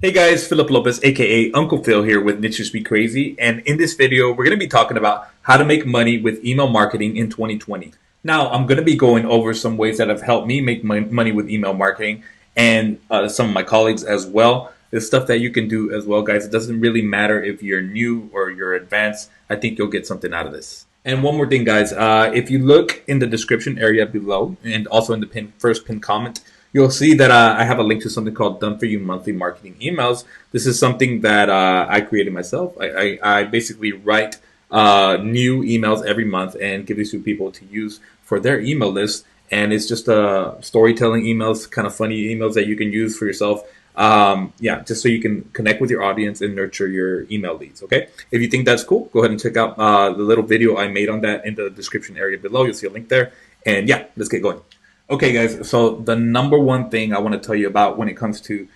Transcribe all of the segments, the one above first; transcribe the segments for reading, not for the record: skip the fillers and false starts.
Hey guys, Phillip Lopez, a.k.a. Uncle Phil here with Niches Be Crazy, and in this video, we're going to be talking about how to make money with email marketing in 2020. Now, I'm going to be going over some ways that have helped me make money with email marketing and some of my colleagues as well. There's stuff that you can do as well, guys. It doesn't really matter if you're new or you're advanced. I think you'll get something out of this. And one more thing, guys. If you look in the description area below and also in the first pinned comment, you'll see that I have a link to something called Done For You Monthly Marketing Emails. This is something that I created myself. I basically write new emails every month and give these to people to use for their email list. And it's just storytelling emails, kind of funny emails that you can use for yourself. Yeah, just so you can connect with your audience and nurture your email leads. Okay. If you think that's cool, go ahead and check out the little video I made on that in the description area below. You'll see a link there. And yeah, let's get going. Okay, guys. So the number one thing I want to tell you about when it comes to,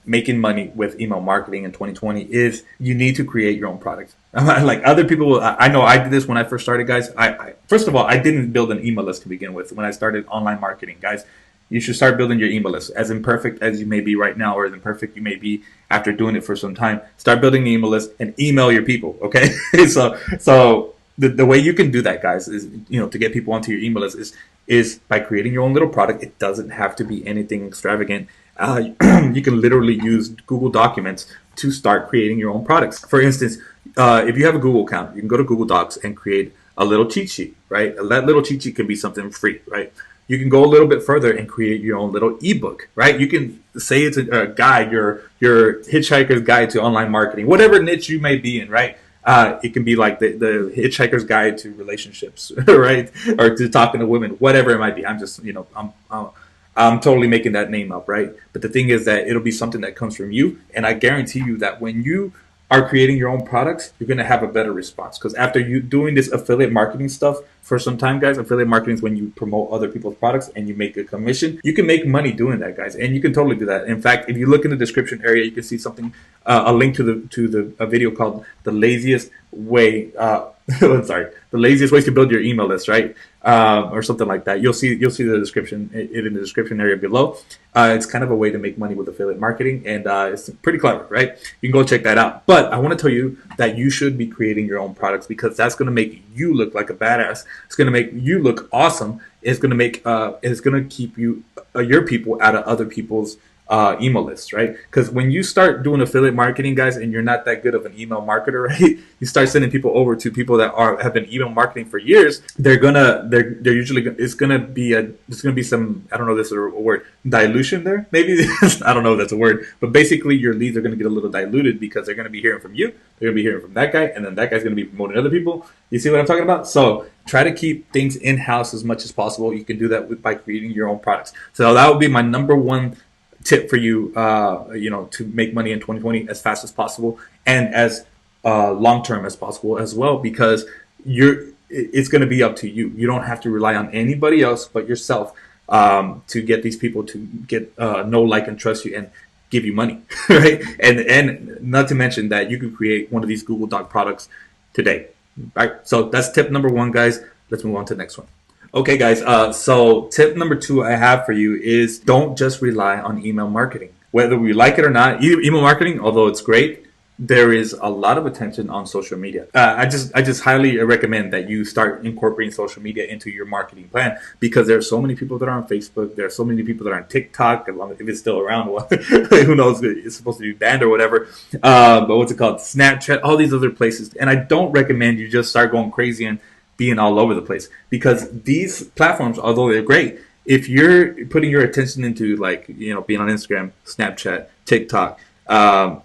making money with email marketing in 2020 is you need to create your own product. Like other people, I know I did this when I first started, guys. I first of all, I didn't build an email list to begin with when I started online marketing, guys. You should start building your email list. As imperfect as you may be right now, or as imperfect you may be after doing it for some time, start building an email list and email your people. Okay, so the way you can do that, guys, is to get people onto your email list is by creating your own little product. It doesn't have to be anything extravagant. You can literally use Google Documents to start creating your own products. For instance, if you have a Google account, you can go to Google Docs and create a little cheat sheet, right? That little cheat sheet can be something free, right? You can go a little bit further and create your own little ebook, right? You can say it's a guide, your hitchhiker's guide to online marketing, whatever niche you may be in, right? It can be like the hitchhiker's guide to relationships, right? Or to talking to women, whatever it might be. I'm just, I'm totally making that name up, right? But the thing is that it'll be something that comes from you. And I guarantee you that when you are creating your own products, you're going to have a better response. Because after you doing this affiliate marketing stuff for some time, guys, affiliate marketing is when you promote other people's products and you make a commission. You can make money doing that, guys, and you can totally do that. In fact, if you look in the description area, you can see something, a link to a video called "The Laziest Way." Sorry, the laziest ways to build your email list, right? Or something like that. You'll see the description in the description area below. It's kind of a way to make money with affiliate marketing, and it's pretty clever, right? You can go check that out. But I want to tell you that you should be creating your own products because that's going to make you look like a badass. It's going to make you look awesome. It's going to make it's going to keep you your people out of other people's email lists, right? Because when you start doing affiliate marketing, guys, and you're not that good of an email marketer, right? You start sending people over to people that have been email marketing for years. They're usually it's gonna be some, I don't know if this is a word, dilution there, maybe. I don't know if that's a word, but basically your leads are gonna get a little diluted because they're gonna be hearing from you, they're gonna be hearing from that guy, and then that guy's gonna be promoting other people. You see what I'm talking about? So try to keep things in house as much as possible. You can do that by creating your own products. So that would be my number one tip for you, to make money in 2020 as fast as possible and as long term as possible as well, because it's going to be up to you. You don't have to rely on anybody else but yourself to get these people to get know, like, and trust you and give you money, right? And not to mention that you can create one of these Google Doc products today, right? So that's tip number one, guys. Let's move on to the next one. Okay, guys, so tip number two I have for you is don't just rely on email marketing. Whether we like it or not, email marketing, although it's great, there is a lot of attention on social media. I just highly recommend that you start incorporating social media into your marketing plan because there are so many people that are on Facebook. There are so many people that are on TikTok. If it's still around, who knows? It's supposed to be banned or whatever. But what's it called? Snapchat, all these other places. And I don't recommend you just start going crazy and being all over the place because these platforms, although they're great, if you're putting your attention into being on Instagram, Snapchat, TikTok,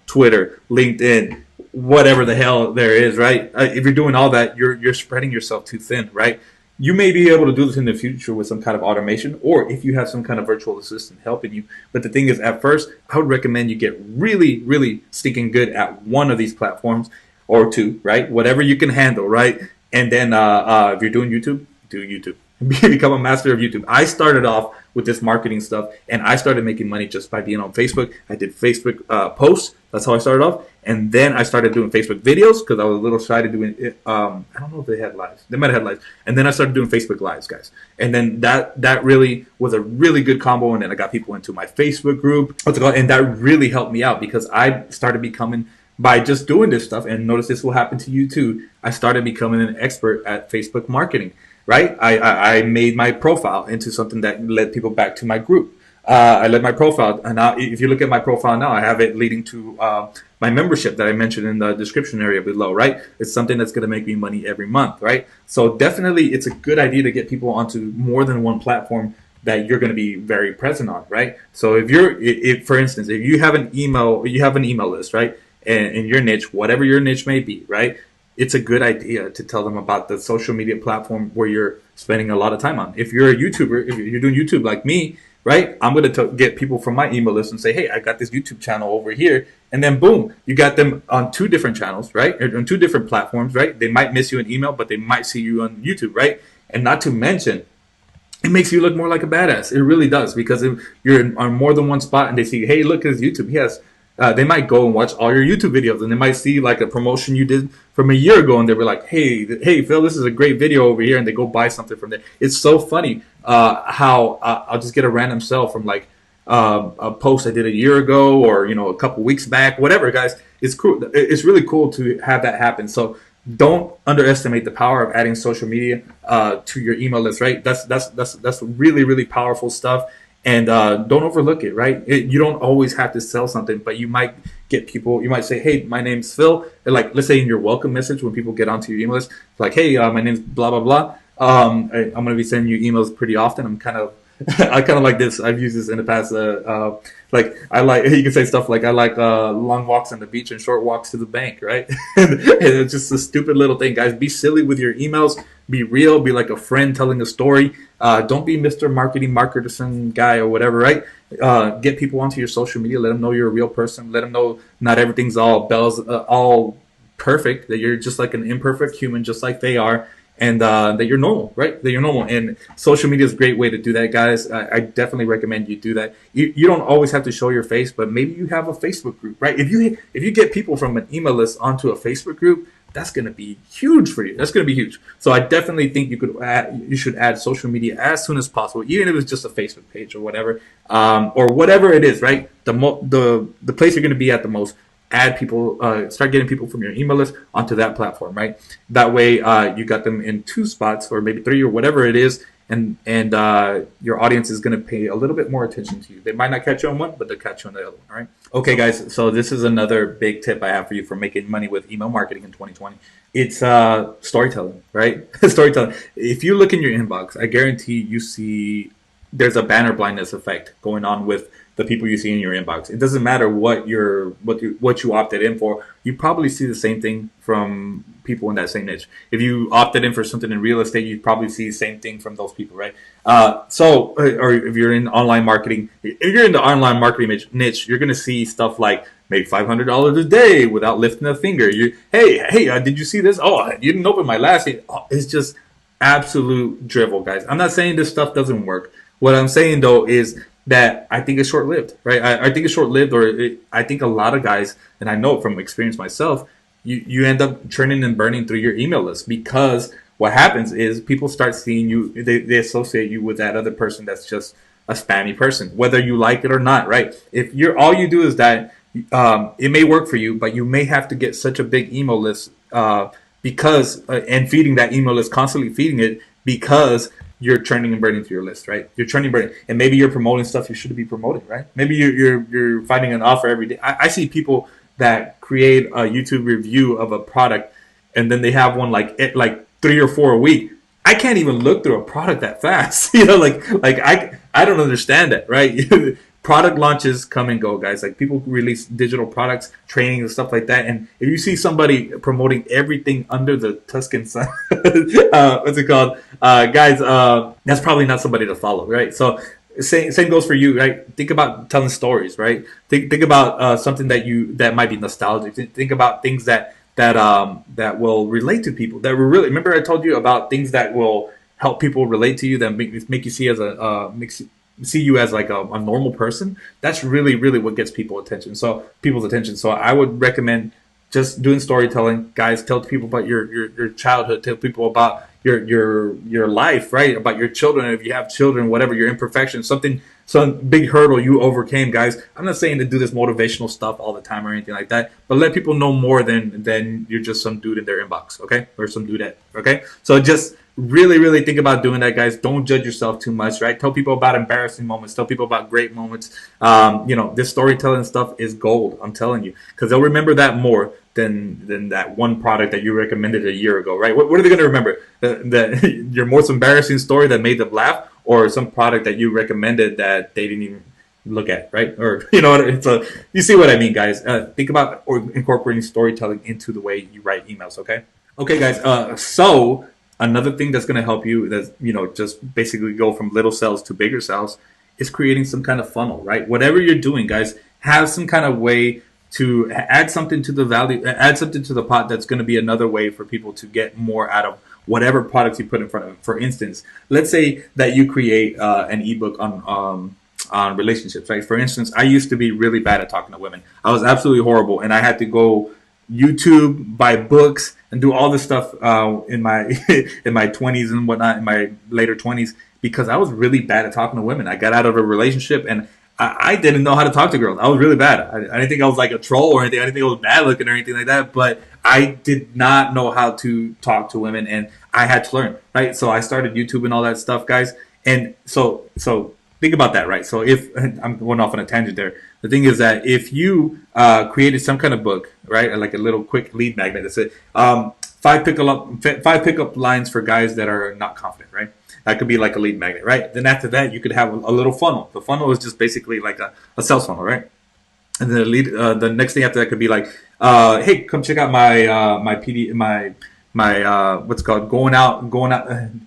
Twitter, LinkedIn, whatever the hell there is, right? If you're doing all that, you're spreading yourself too thin, right? You may be able to do this in the future with some kind of automation, or if you have some kind of virtual assistant helping you. But the thing is, at first, I would recommend you get really, really stinking good at one of these platforms or two, right? Whatever you can handle, right? And then if you're doing YouTube, do YouTube. become a master of YouTube. I started off with this marketing stuff, and I started making money just by being on Facebook. I did Facebook posts. That's how I started off, and then I started doing Facebook videos because I was a little shy to doing it. I don't know if they had lives. They might have had lives, and then I started doing Facebook lives, guys. And then that really was a really good combo. And then I got people into my Facebook group. What's it called? And that really helped me out because I started becoming, by just doing this stuff, and notice this will happen to you too, I started becoming an expert at Facebook marketing, right? I made my profile into something that led people back to my group. I led my profile, and now if you look at my profile now, I have it leading to my membership that I mentioned in the description area below, right? It's something that's going to make me money every month, right? So definitely it's a good idea to get people onto more than one platform that you're going to be very present on, right? So if for instance, if you have an email list, right? And in your niche, whatever your niche may be, right? It's a good idea to tell them about the social media platform where you're spending a lot of time on. If you're a YouTuber, if you're doing YouTube like me, right? I'm going to get people from my email list and say, hey, I got this YouTube channel over here. And then boom, you got them on 2 different channels, right? Or on 2 different platforms, right? They might miss you in email, but they might see you on YouTube, right? And not to mention, it makes you look more like a badass. It really does, because if you're on more than one spot and they see, hey, look at his YouTube. He has, they might go and watch all your YouTube videos, and they might see like a promotion you did from a year ago, and they'll be like, hey, Phil, this is a great video over here, and they go buy something from there. It's so funny how I'll just get a random sale from like a post I did a year ago, or a couple weeks back, whatever, guys. It's cool. It's really cool to have that happen. So don't underestimate the power of adding social media to your email list, right? That's really, really powerful stuff. And don't overlook it, right? You don't always have to sell something, but you might get people. You might say, "Hey, my name's Phil." And like, let's say in your welcome message when people get onto your email list, it's like, "Hey, my name's blah blah blah. I'm going to be sending you emails pretty often. I kind of like this. I've used this in the past. Like I like, you can say stuff like, I like long walks on the beach and short walks to the bank, right? And it's just a stupid little thing, guys. Be silly with your emails. Be real. Be like a friend telling a story. Don't be Mr. Marketing Marketerson guy or whatever, right? Get people onto your social media. Let them know you're a real person. Let them know not everything's all bells, all perfect. That you're just like an imperfect human, just like they are. And that you're normal, right? That you're normal. And social media is a great way to do that, guys. I definitely recommend you do that. You don't always have to show your face, but maybe you have a Facebook group, right? If you get people from an email list onto a Facebook group, that's going to be huge for you. That's going to be huge. So I definitely think you should add social media as soon as possible, even if it's just a Facebook page or whatever it is, right? The place you're going to be at the most. Add people, start getting people from your email list onto that platform, right? That way, you got them in 2 spots or maybe 3 or whatever it is, and your audience is going to pay a little bit more attention to you. They might not catch you on one, but they'll catch you on the other one, all right? Okay, guys, so this is another big tip I have for you for making money with email marketing in 2020. It's storytelling, right? Storytelling. If you look in your inbox, I guarantee you see there's a banner blindness effect going on with the people you see in your inbox. It doesn't matter what you opted in for. You probably see the same thing from people in that same niche. If you opted in for something in real estate, you probably see the same thing from those people, right? Or if you're in online marketing, if you're in the online marketing niche, you're gonna see stuff like make $500 a day without lifting a finger. Did you see this? Oh, you didn't open my last. It's just absolute drivel, guys. I'm not saying this stuff doesn't work. What I'm saying though is that I think it's short-lived, right? I think it's short-lived, I think a lot of guys, and I know from experience myself, you end up churning and burning through your email list, because what happens is people start seeing you, they associate you with that other person that's just a spammy person, whether you like it or not, right? If all you do is that, it may work for you, but you may have to get such a big email list because and feeding that email list, constantly feeding it, because you're churning and burning through your list, right? You're churning and burning, and maybe you're promoting stuff you shouldn't be promoting, right? Maybe you're finding an offer every day. I see people that create a YouTube review of a product, and then they have one like 3 or 4 a week. I can't even look through a product that fast, I don't understand that, right? Product launches come and go, guys. Like, people release digital products, training and stuff like that. And if you see somebody promoting everything under the Tuscan sun, what's it called? Guys, that's probably not somebody to follow, right? So same goes for you, right? Think about telling stories, right? Think about something that might be nostalgic. Think about things that will relate to people, that will really, remember I told you about things that will help people relate to you, that make you see as a see you as like a normal person. That's really really what gets people's attention. So I would recommend just doing storytelling, guys. Tell people about your childhood. Tell people about your life, right? About your children, if you have children, whatever your imperfections, something, some big hurdle you overcame, guys. I'm not saying to do this motivational stuff all the time or anything like that, but let people know more than you're just some dude in their inbox, okay, or some dudette, okay. So just really really think about doing that, guys. Don't judge yourself too much, right? Tell people about embarrassing moments. Tell people about great moments. This storytelling stuff is gold. I'm telling you, because they'll remember that more than that one product that you recommended a year ago, right? What are they going to remember? Your most embarrassing story that made them laugh, or some product that you recommended that they didn't even look at, right? Or so you see what I mean, guys. Think about incorporating storytelling into the way you write emails. Okay, guys. So another thing that's going to help you, that's just basically go from little sales to bigger sales, is creating some kind of funnel, right? Whatever you're doing, guys, have some kind of way to add something to the value, add something to the pot that's going to be another way for people to get more out of whatever products you put in front of them. For instance, let's say that you create an ebook on relationships, right? For instance, I used to be really bad at talking to women. I was absolutely horrible, and I had to go YouTube, buy books, and do all this stuff in my in my 20s and whatnot, in my later 20s, because I was really bad at talking to women. I got out of a relationship and I didn't know how to talk to girls. I was really bad. I didn't think I was like a troll or anything. I didn't think I was bad looking or anything like that. But I did not know how to talk to women, and I had to learn, right? So I started YouTube and all that stuff, guys. And so think about that, right? So if I'm going off on a tangent there, the thing is that if you created some kind of book, right, like a little quick lead magnet that said five pickup lines for guys that are not confident, right? That could be like a lead magnet, right? Then after that, you could have a little funnel. The funnel is just basically like a sales funnel, right? And then the next thing after that could be like, hey, come check out my what's it called, going out.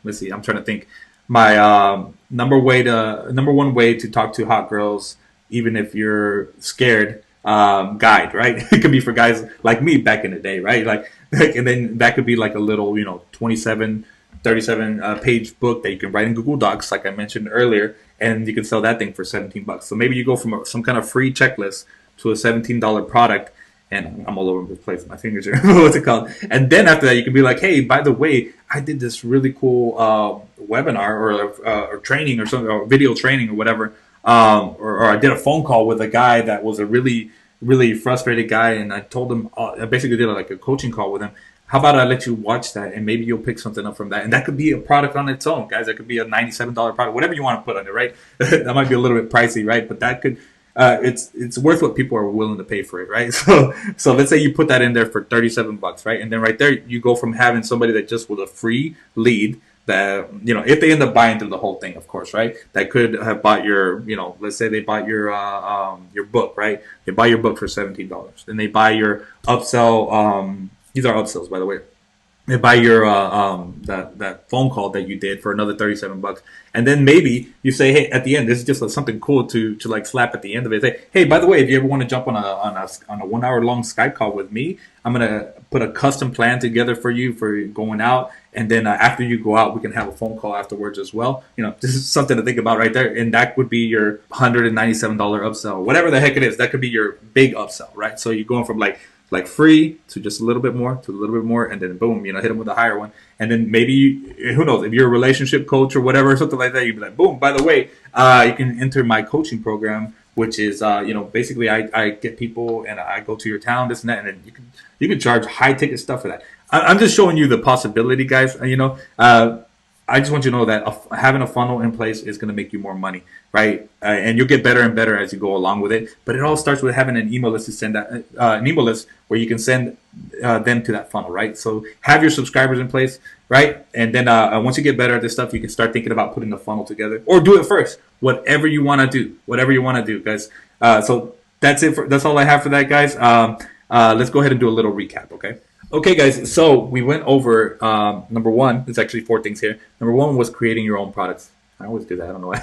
Let's see, I'm trying to think. My number one way to talk to hot girls, even if you're scared, guide, right? It could be for guys like me back in the day, right? Like and then that could be like a little 37 page book that you can write in Google Docs, like I mentioned earlier, and you can sell that thing for $17. So maybe you go from some kind of free checklist to a $17 product, and I'm all over the place. My fingers are what's it called? And then after that, you can be like, hey, by the way, I did this really cool webinar or training or something, or video training or whatever, or I did a phone call with a guy that was a really really frustrated guy, and I told him, I basically did like a coaching call with him. How about I let you watch that, and maybe you'll pick something up from that. And that could be a product on its own, guys. That could be a $97 product, whatever you want to put on it, right? That might be a little bit pricey, right? But that could, it's worth what people are willing to pay for it, right? So let's say you put that in there for $37, right? And then right there, you go from having somebody that just was a free lead, that if they end up buying through the whole thing, of course, right? That could have bought your, let's say they bought your book, right? They buy your book for $17, then they buy your upsell. These are upsells, by the way. They buy your that phone call that you did for another $37, and then maybe you say, hey, at the end, this is just something cool to like slap at the end of it. Say, hey, by the way, if you ever want to jump on a 1 hour long Skype call with me, I'm gonna put a custom plan together for you for going out, and then after you go out, we can have a phone call afterwards as well. This is something to think about right there, and that would be your $197 upsell, whatever the heck it is. That could be your big upsell, right? So you're going from like free to just a little bit more to a little bit more, and then boom, hit them with a higher one. And then maybe who knows, if you're a relationship coach or whatever, something like that, you'd be like, boom, by the way, you can enter my coaching program, which is basically I get people and I go to your town, this and that, and then you can charge high ticket stuff for that. I'm just showing you the possibility, guys. I just want you to know that having a funnel in place is going to make you more money, right? And you'll get better and better as you go along with it. But it all starts with having an email list to send that, an email list where you can send them to that funnel, right? So have your subscribers in place, right? And then once you get better at this stuff, you can start thinking about putting the funnel together, or do it first. Whatever you want to do, guys. So that's it. That's all I have for that, guys. Let's go ahead and do a little recap, okay? Okay, guys, so we went over number one. There's actually 4 things here. Number one was creating your own products. I always do that. I don't know why.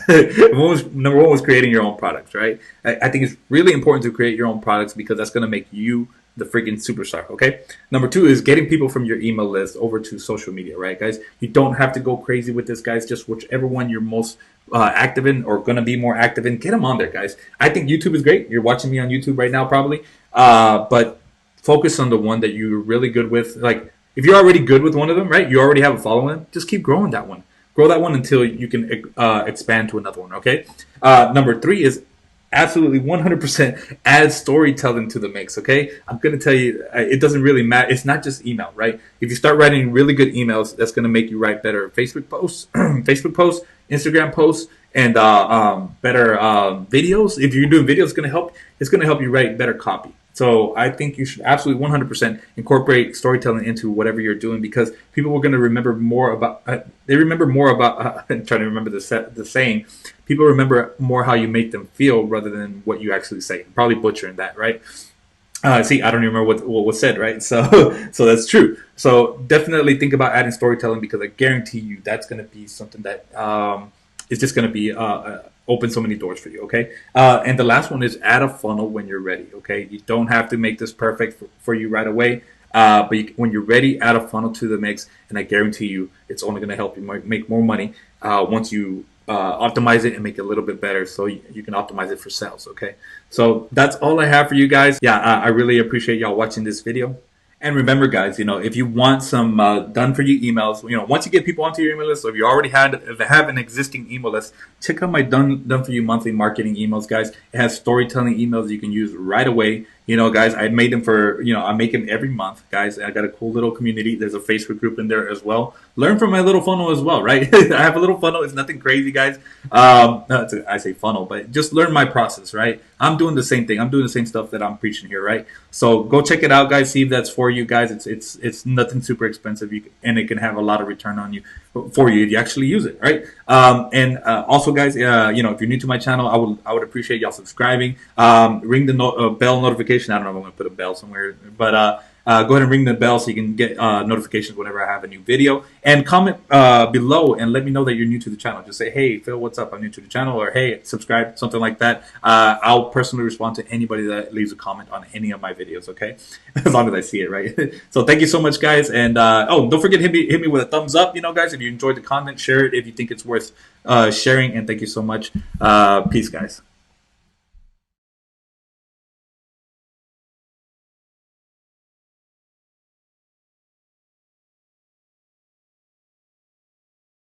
Number one was creating your own products, right? I think it's really important to create your own products because that's going to make you the freaking superstar. Okay. Number two is getting people from your email list over to social media, right, guys? You don't have to go crazy with this, guys. Just whichever one you're most active in or going to be more active in, get them on there, guys. I think YouTube is great. You're watching me on YouTube right now, probably. But focus on the one that you're really good with. Like, if you're already good with one of them, right? You already have a following. Just keep growing that one. Grow that one until you can expand to another one. Okay. Number three is absolutely 100% add storytelling to the mix. Okay, I'm going to tell you, it doesn't really matter. It's not just email, right? If you start writing really good emails, that's going to make you write better Facebook posts, Facebook posts, Instagram posts, and better videos. If you're doing videos, it's going to help you write better copy. So I think you should absolutely 100% incorporate storytelling into whatever you're doing, because people are going to remember more about. They remember more about. I'm trying to remember the saying. People remember more how you make them feel rather than what you actually say. I'm probably butchering that, right? See, I don't even remember what was said, right? So that's true. So definitely think about adding storytelling, because I guarantee you that's going to be something that is just going to be open so many doors for you. Okay. And the last one is add a funnel when you're ready. Okay. You don't have to make this perfect for you right away. But when you're ready, add a funnel to the mix, and I guarantee you it's only going to help you make more money once you optimize it and make it a little bit better, so you can optimize it for sales. Okay, so that's all I have for you guys. Yeah, I really appreciate y'all watching this video. And remember, guys, if you want some done for you emails, once you get people onto your email list, or if you already have an existing email list, check out my done for you monthly marketing emails, guys. It has storytelling emails you can use right away. Guys, I made them I make them every month, guys. I got a cool little community. There's a Facebook group in there as well. Learn from my little funnel as well, right? I have a little funnel. It's nothing crazy, guys. I say funnel, but just learn my process, right? I'm doing the same thing. I'm doing the same stuff that I'm preaching here, right? So go check it out, guys. See if that's for you guys. It's nothing super expensive, and it can have a lot of return on you for you if you actually use it, right? And also, guys, if you're new to my channel, I would appreciate y'all subscribing. Ring the bell notification. I don't know if I'm gonna put a bell somewhere, but go ahead and ring the bell so you can get notifications whenever I have a new video. And comment below and let me know that you're new to the channel. Just say, hey, Phil, what's up? I'm new to the channel, or hey, subscribe, something like that. I'll personally respond to anybody that leaves a comment on any of my videos, okay? As long as I see it, right? So thank you so much, guys. And don't forget, hit me with a thumbs up, guys. If you enjoyed the content, share it if you think it's worth sharing. And thank you so much. Peace, guys.